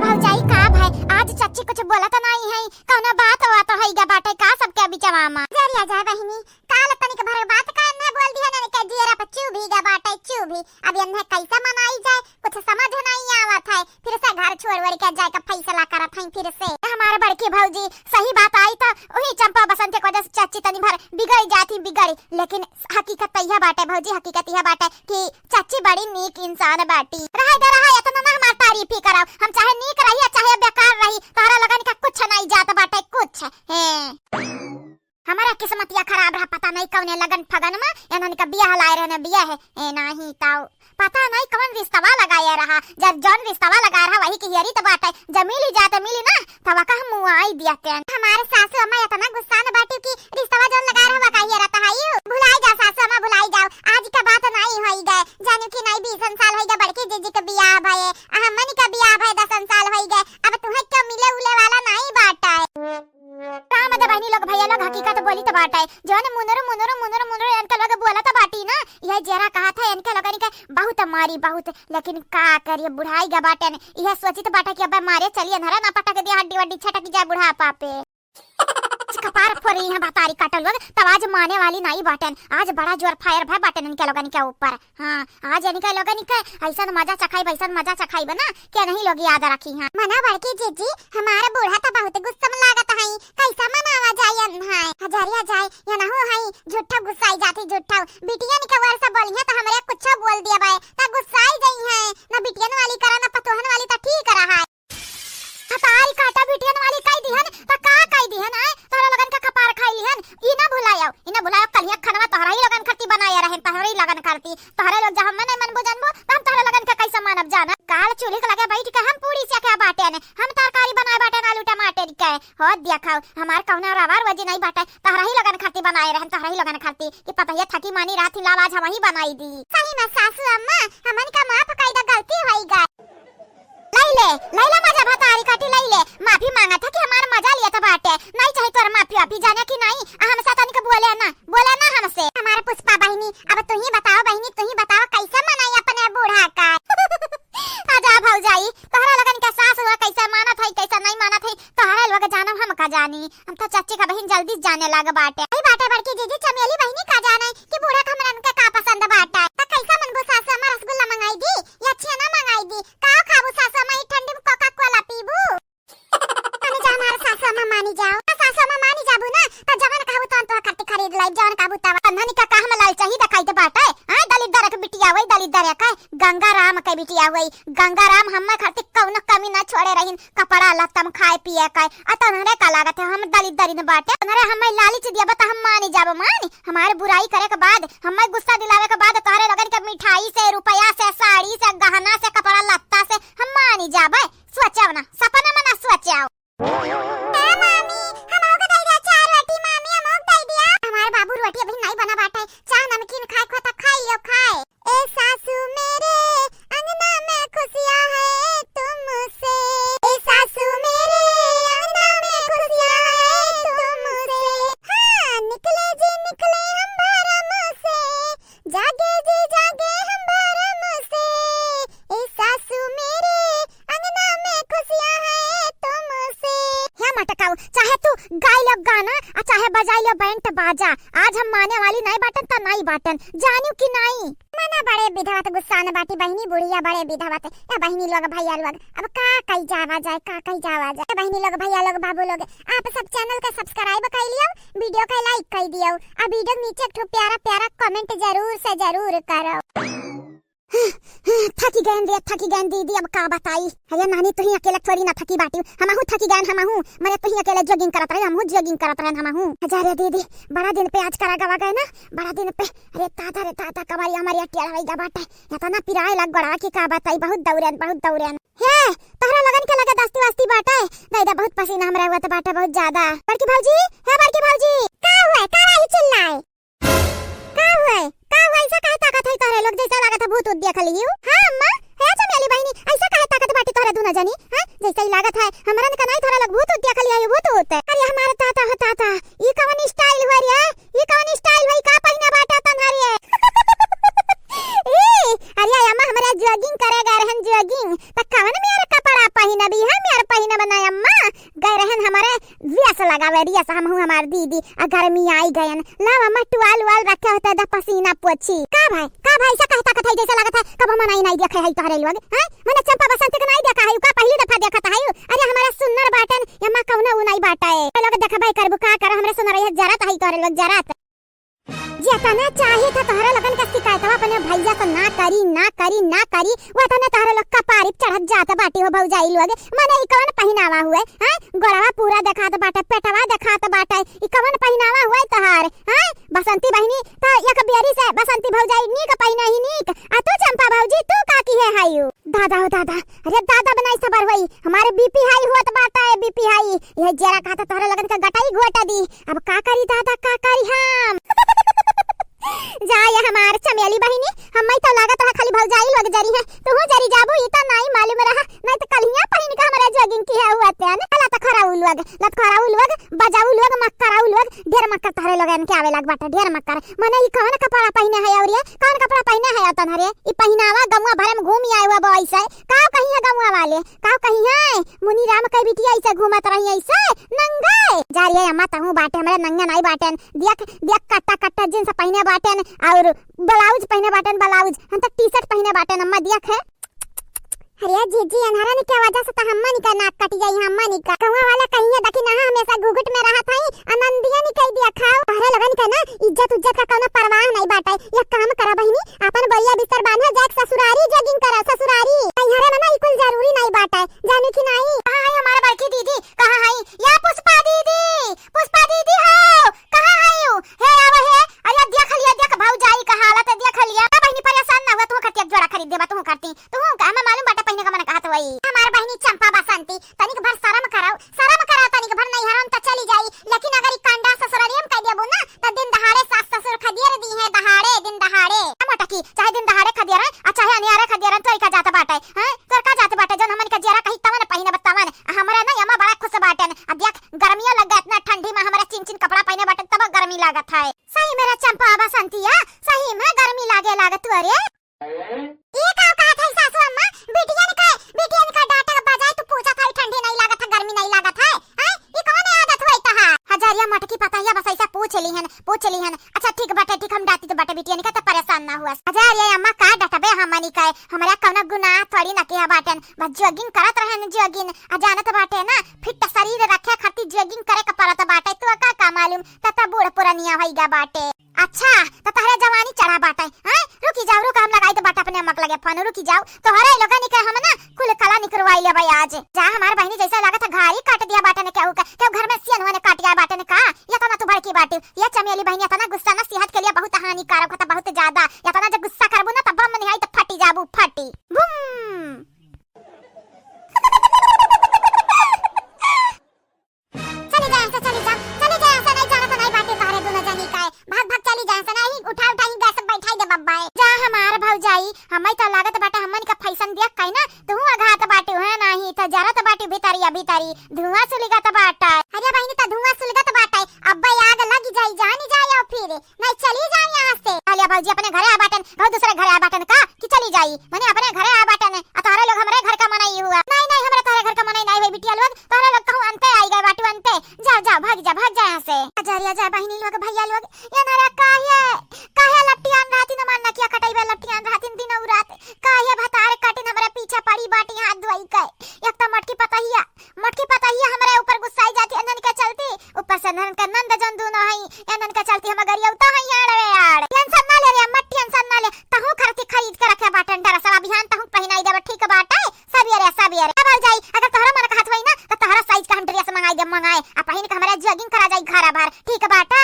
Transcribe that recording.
भौजाई का भाई आज चाची कुछ बोला तो नहीं है कौनो बात हुआ तो है गा बाटे का सबके बिचवा में जरिया जाए बहिनी काल तनिक भर बात का न बोल दी है न के जीरा पर चुभी गा बाटे चुभी अब इन्हें कैसे मनाई जाए कुछ समझ नहीं आवत है फिर से घर छोड़ के जाए का फैसला करत है फिर से हमारे बड़की भौजी सही बात आई तो वही चंपा बसंत के वजह से चाची तनी भर बिगड़ जाती बिगड़ी लेकिन हकीकत यह बाटे भौजी हकीकत यह बाटे कि चाची बड़ी नीक इंसान बाटी रहा इतना ना हमार तारीफ ही कराओ हम चाहे नीक रही चाहे बेकार रही तारा लगन का कुछ नहीं जात बाटे कुछ है हमारा किस्मत या खराब रहा पता नहीं कौन लगन फगन में इन्होंने का बियाह लाए रहने बिया है ए नहीं ताऊ पता नहीं कौन रिश्तवा लगाया रहा जब जौन रिश्तवा लगा रहा वही की हरी तो बाटे जब मिली जाते मिली ना तवा का हम मुआई दियाते हमारे सासू अम्मा इतना गुस्सा न बाटी की रिश्तवा जौन लगा रहा वही रहता है यू भुलाई जा सासू अम्मा भुलाई जाओ आज का बात नहीं होई गए जानू की नहीं 20 साल होई गए बड़की जीजी का बियाह भए हमनी का बियाह भए 10 साल होई गए अब तुम्हें क्या मिले उले वाला नहीं बाटा है काम दे बहनी लोग भैया लोग हकीकत बोली तो बाटा है जौन मुनरो इनका लोग बोला तो बाटी ना यह जरा कहा था इनके लोगन के बहुत मारी बहुत लेकिन का करिए बुढ़ाई गा बाटे ने यह सोची तो बाटा कि अब मारे चलिए नरा ना पटक दिया हड्डी वड्डी छटक जाए बुढ़ापा पे कपार फोरी है बतारी काटल लोग तब आज माने वाली नहीं बाटन आज बड़ा जोर फायर भाई बाटन इनके लोगन के ऊपर हां आज इनके लोगन के ऐसा मजा चखाई वैसा मजा चखाई बना क्या नहीं लोग याद रखी हां मना बड़की जीजी हमारा बूढ़ा तो बहुत गुस्सा में लागत है कैसा मनावा जाए है हजारिया जाए या ना हो है झूठा गुस्साई जाती झूठा बिटिया ने के वर्षा बोलिया तो हमरे कुछ बोल दिया भाई ता गुस्साई गई है ना बिटियन वाली करा ना पतोहन वाली तो ठीक रहा है तारी काटा बिटियन वाली कई दिहन त का कई दिहन है तोरा लगन का कपार खाई लिहन ई ना भुलायो कलिया खनवा तोहरा ही लगन करती बनाया रहन तोहरा ही लगन करती तोहरा लोग जहां मन मन बुझनबो त हम तोहरा लगन का कैसे मानब जाना काल चूल्हे के लगे बैठ के हम पूरी से के बाटे ने हम तरकारी बनाए बाटे आलू टमाटर के हो दिया खाओ हमार कौना रवार वजी नहीं बाटे तोहरा ही लगन करती बनाए रहन तोहरा ही लगन करती कि पता है थकी मानी रात लाल आज हम ही बनाई दी सही में सासू अम्मा हमन का माफ कई दा गलती होई गई लैला मजा भतारी काटी लैले माफी मांगा था कि हमारा मजा लिया था बाटे नहीं चाहे तोर माफी अभी जाने की नहीं हम साथ तनिक बोले ना हमसे हमारे पुष्पा बहनी अब तू ही बताओ बहनी तू ही बताओ कैसे मनाई अपने बूढ़ा का आजा भौजाई तोहरा लगन का सास हुआ कैसे माना था कैसे नहीं माना था तोहरा लोग जानो हम का जानी हम तो चाची का बहन जल्दी जाने लग बाटे आई बाटे बड़की जीजी चमेली बहनी का जाने कि बूढ़ा का हमरन का पसंद बाटा त कैसा मन गो सास हमारा रसगुल्ला मंगाई दी या छेना मंगाई दी का खाबू सास मैं ठंडी में कोका कोला पीबू अने जा हमारा सास अम्मा मानी जाओ सास अम्मा मानी जाबू ना त जवन कहबू तो करते खरीद लाई जवन कहबू तवा अन्हनी का हम लाल चाहिए दिखाई दे बाटे हां दलित दरक बिटिया वई दलित दर का गंगा राम के बिटिया वई गंगा राम हम खातिर कौनो कमी ना छोड़े रहिन कपड़ा लत्तम खाए पिए का अतनरे का लागत है हम दलित दरिन बाटे तनरे हम लालच दिया बता हम मानी जाबो मानी हमारे बुराई करे के बाद हम गुस्सा दिलावे के बाद तोहरे लगन के मिठाई से रुपया से साड़ी से गहना से कपड़ा लत्ता से हम मानी जाबे सोचाओ ना सपना में ना सोचाओ ए मामी हम हो गई रे चार रोटी मामी हम हो गई दिया हमारे बाबू रोटी अभी नहीं बना बाटे चाह नमकीन खाए खो तो खाइयो खाए ए सासू मेरे अंगना में खुशियां है तुमसे ए सासू मेरे अंगना में खुशियां है तुमसे हां निकले जी निकले हम भरम से जागे जी जागे हम भरम से ए सासू मेरे अंगना में खुशियां है तुमसे क्या मटकाऊ चाहे तू गाय लो गाना और चाहे बजाई लो बैंड बाजा आज हम माने वाली नहीं बाटन तो नहीं बाटन जानू कि नहीं मना बड़े विधवा तो गुस्सा न बाटी बहनी बुढ़िया बड़े विधवा तो या बहनी लोग भैया लोग अब का कई जावा जाए बहनी लोग भैया लोग बाबू लोग आप सब चैनल का सब्सक्राइब कर लियो वीडियो का लाइक कर दियो और वीडियो नीचे एक प्यारा प्यारा कमेंट जरूर से जरूर करो थकी गए दीदी अब का बताई है नानी तू ही अकेले थोड़ी ना थकी बाटी हमहू थकी गए हमहू मरे तू ही अकेले जॉगिंग करत रहे हमहू जॉगिंग करत रहे हमहू हजारे दीदी बड़ा दिन पे आज करा गवा गए ना बड़ा दिन पे रे ताता कबारी हमारी अटिया रही गा बाटे इतना पिराए लग गड़ा की का बताई बहुत दौड़न हे तोहरा लगन के लगे दस्ती वास्ती बाटे दादा बहुत पसीना हमरा हुआ तो बाटे बहुत ज्यादा बड़की भौजी का हुआ का रही चिल्लाए का हुआ ऐसा काहे ताकत है तोहरे लोग जैसा लागत है भूत उत देख लियो हां अम्मा है चमेली बहनी ऐसा काहे ताकत बाटी तोहरे दोनों जनी हां जैसा ही लागत है हमरन का नहीं तोहरा लोग भूत उत देख लियो भूत होते अरे हमारा ताता ई कौन स्टाइल हुआ रे ई कौन स्टाइल भाई का पहिना बाटा तन्हारी ए अरे अम्मा हमरा जॉगिंग करेगा रहन जॉगिंग त कवन मेरा कपड़ा पहिना भी है लगावे रिया हम हूं हमार दीदी आ गर्मी आई गयन ला मम्मा टुवाल वाल रखे होता द पसीना पोछी का भाई ऐसा कहता कथई जैसा लगत है कब हम नहीं देखे है तोहरे लोग हैं मने चंपा बसंत के नहीं देखा है का पहली दफा देखत है अरे हमारा सुन्नर बाटन यम्मा कौनो उ नहीं बाटा है लोग देखबे करबू का कर हमरे सुनर है जरा है तोहरे लोग जरा जेतना चाहे था तोहरा लगन का शिकायतवा अपने भैया से ना करी वो तना तोहरा लोग का पारिप चढ़त जात बाटी हो भौजाई लोग माने ई कौन पहनावा हुए हैं गोड़वा पूरा दिखात बाटे पेटवा दिखात बाटे ई कौन पहनावा हुए तोहार हैं बसंती बहिनी त एक बेरी से बसंती भौजाई नीक पहिना ही नीक आ तू चंपा भौजी तू का की है हायू दादा हो दादा अरे दादा बनाई सबर होई हमारे बीपी हाई होत बाटा है बीपी हाई ये जरा खाता तोहरा लगन का गटाई घोटा दी अब का करी दादा का करी हम जाए हमार चमेली बहिनी हम तो लागत है खाली भौजाई लग जरी है तू जरी जाबू ई त नहीं मालूम रहा नहीं तो कलिया पहिन के हमरा जॉगिंग की है हुआ ते न लत खराउ लोग बजाऊ लोग मक्कराउ लोग ढेर मक्कर तहरे लोगन के आवे लाग बाटा ढेर मक्कर माने ई कौन कपड़ा पहिने है और ये कौन कपड़ा पहिने है तनहरे ई पहिनावा गमुआ भरे में घूम आए हुआ बॉय से का कहीं है गमुआ वाले का कहीं है मुनि राम के बिटिया ऐसे घूमत रही ऐसे नंगे जारिए अम्मा तहु बाटे हमरा नंगा नहीं बाटन देख कट्टा जींस पहिने बाटन और ब्लाउज पहिने बाटन ब्लाउज हम तो टी-शर्ट पहिने बाटन अम्मा देख है अरे जीजी अनहरा ने क्या वजह से त हम्मा निका नाक कट जाई हम्मा निका कहवा वाला कहीं है देखी ना हमेशा गुगुट में रहा था आनंदिया नि कह दिया खाओ तोहरे लगन के ना इज्जत का कोनो परवाह नहीं बाटे ये काम करा बहिनी अपन बलिया बिस्तर बांधा जाक ससुरारी जॉगिंग करा ससुरारी अनहरा ना इकुल जरूरी नहीं बाटे जाने की नहीं कहां है हमारे बड़की दीदी कहां है या पुष्पा दीदी हो कहां है हे आवे है अरे देख लिया भौजाई का हालत देख लिया बहिनी परेशान ना हुआ तू कटिया जोड़ा खरीद देबा तू करती तू का मैं मालूम बाटे पहिने का मन कहत वही हमार बहिनी चंपा बसंती तनिक भर शर्म कराओ तनिक भर नहीं हराम त चली जाई लेकिन अगर ई कांडा ससुरारियम कह देबो ना त दिन दहाड़े सास ससुर खदियर दी है दिन दहाड़े मोटकी चाहे दिन दहाड़े खदियर आ चाहे अनियारे खदियर तो का जात बाटे हैं तोर का जात बाटे जन हमन का जरा कही तवन पहिने बतावन हमरा ना यमा बड़ा खुश बाटन आ देख गर्मियों लगत ना ठंडी में हमरा चिन कपड़ा पहिने बाटन तब गर्मी लागत है सही मेरा चंपा बसंतिया सही में गर्मी लागत तू अरे ये का कहत है सासू अम्मा बिटिया ने का डाटा बजाय तू पूछा था ठंडी नहीं लागत है गर्मी नहीं लागत है हैं ये कौन आदत होई तहा हजारिया मटकी पता है बस ऐसा पूछ ली हन अच्छा ठीक बाटे ठीक हम डाटी तो बाटे बिटिया ने का त परेशान ना हुआ हजारिया अम्मा का डाटबे हमनी का हमरा कौनो गुनाह थोड़ी ना किया बाटन बस जॉगिंग करत रहन जॉगिंग आ जानत बाटे ना फिट शरीर रखे खातिर जॉगिंग करे का परत बाटे तू का मालूम तता बूढ़ पुरानिया होईगा बाटे अच्छा तो तहरे जवानी चढ़ा बाटे हैं रुकी जाओ रुक हम लगाई तो बाटा अपने मक लगे फोन रुकी जाओ तो हरे लोगन के हम ना कुल कला निकरवाई ले भाई आज जा हमार बहनी जैसा लागत है घारी काट दिया बाटे ने क्या घर में सियन होने काट गया बाटे ने का या तना तू भड़की बाटे ये चमेली बहनी तना गुस्सा ना सेहत के लिए बहुत हानिकारक होता बहुत ज्यादा या तना जब गुस्सा करबू ना तब बम नहीं आई तो फटी जाबू फटी बूम चले जा नहीं जाना तो नहीं बाटे तारे दोनों जनी का भाग चली जा नहीं उठा ही गैस बैठाई दे बब्बा जा हमार भौजाई हमई त लागत बाटा हमन का फैशन दिया कई ना तू आघात बाटे है नहीं त जरा त बाटे भीतरी धुआं सुलिगा त बाटा अरे बहिनी त धुआं सुलिगा त बाटा अब्बा आग लगी जाई जानी जाए फिर नहीं चली जाए यहां से अलिया भौजी अपने घरे आ बाटन और दूसरे घरे आ बाटन का कि चली जाई माने अपने घरे आ बाटन आ तारे लोग हमरे घर का मनाई हुआ नहीं हमरा तारे घर का मनाई नहीं होई बिटिया लोग तारे लोग कहूं अंते आई गए बाटू अंते जाओ भाग जा यहां से अजरिया जा बहिनी लोग भैया लोग ये नारा काहे लट्टियान राती न मानना किया कटाईबे लट्टियान राती दिन और रात काहे भतारे काटे न हमरा पीछे पड़ी बाटी हाथ धोई के एक त मटकी पताहिया हमरा ऊपर गुस्साई जाती अनन के चलती ऊपर से नन का नंद जन दूनो हई अनन के चलती हम गरिया उता हई यार टेंशन ना ले रे अम्मा टेंशन ना ले तहु खरती खरीद के रखे बाटन डरा सब अभियान तहु पहिनाई देबे ठीक बाटे सब यार अब जाई अगर तोहरा मन का हाथ होई ना त तोहरा साइज का हम ड्रेस मंगाई आ पहिन के हमरा जॉगिंग करा जाई घर बाहर ठीक बाटे